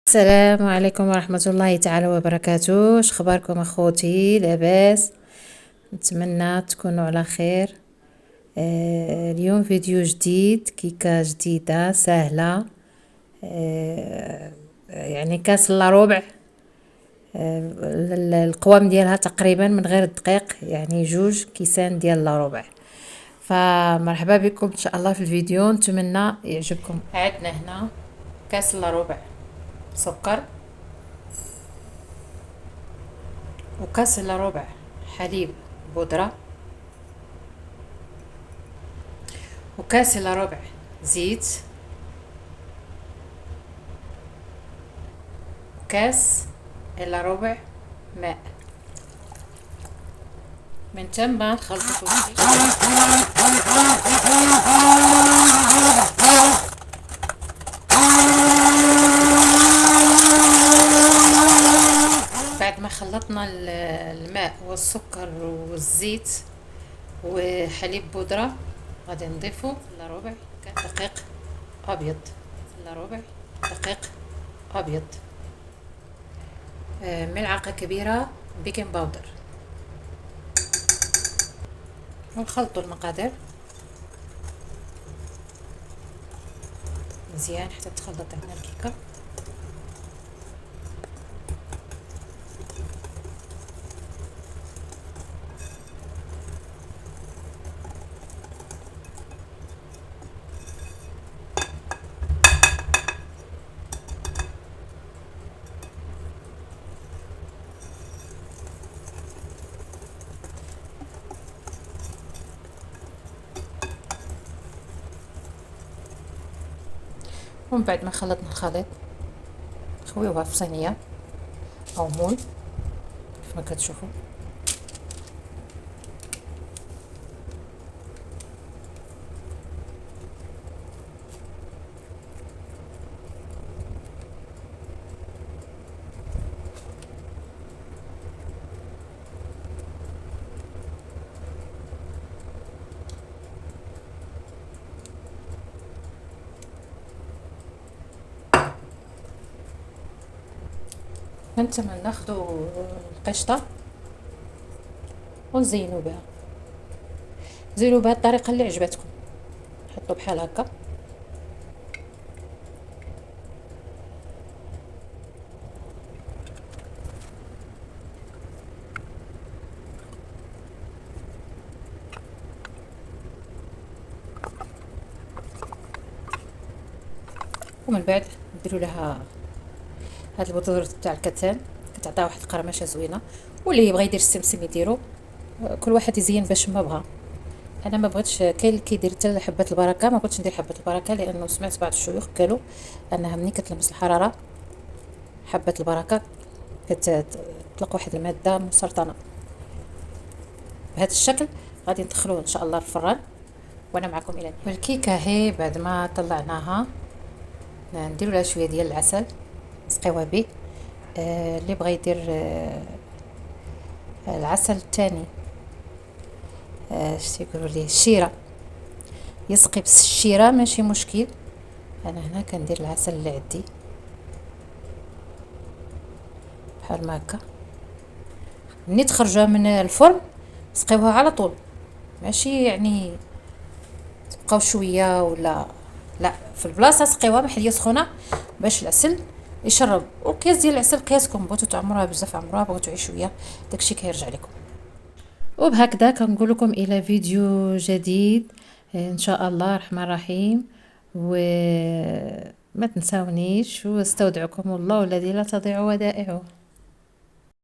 السلام عليكم ورحمة الله تعالى وبركاته. اخباركم اخوتي؟ لاباس؟ نتمنى تكونوا على خير. اليوم فيديو جديد، كيكه جديده سهله. يعني كاس الا ربع. القوام ديالها تقريبا من غير الدقيق، يعني 2 كيسان ديال الا ربع. فمرحبا بكم ان شاء الله في الفيديو، نتمنى يعجبكم. عندنا هنا كاس الا ربع سكر، وكاس الا ربع حليب بودرة، وكاس الا ربع زيت، وكاس الا ربع ماء. من تم نخلطو بعد ما خلطنا الماء والسكر والزيت وحليب بودرة، غادي نضيفو الا ربع دقيق ابيض، الا ربع دقيق ابيض، ملعقة كبيرة بيكنج باودر، ونخلطوا المقادير مزيان حتى تخلط عندنا الكيكه. ومن بعد ما خلطنا الخليط نخويوها في صينيه او مول كيف ما كتشوفوا. نتمنى ناخدو القشطه ونزينو بها، زينو بها الطريقه اللي عجبتكم، حطوا بحال هكا. ومن بعد نديروا لها هاد البذور تاع الكتان، كتعطيها واحد القرمشه زوينه. واللي يبغى يدير السمسم يديرو، كل واحد يزين باش ما بغى. انا ما بغيتش، كاين اللي كيدير حتى حبه البركه، ما بغيتش ندير حبه البركه لانه سمعت بعض الشيوخ قالوا انها ملي كتلمس الحراره حبه البركه كتطلق واحد الماده مسرطنه. بهذا الشكل غادي ندخلوه ان شاء الله الفران وانا معكم الى النهايه. والكيكه هي بعد ما طلعناها نديروا لها شويه ديال العسل نسقيوها به. اللي بغى يدير العسل الثاني، اش تيقولوا ليه، الشيره، يسقي بس الشيره ماشي مشكل. انا هنا كندير العسل اللي عندي بحال ما هكا. ملي تخرجوها من الفرن سقيوها على طول، ماشي يعني تبقاو شويه ولا لا، في البلاصه سقيوها بحليه سخونه باش العسل يشرب. وكاس ديال العسل قياسكم، بغيتو تعمروها بزاف عمروها، بغيتو غير شويه داكشي كيرجع لكم. وبهكذا كنقول لكم الى فيديو جديد ان شاء الله الرحمن الرحيم. وما تنساونيش، واستودعكم الله الذي لا تضيع ودائعه.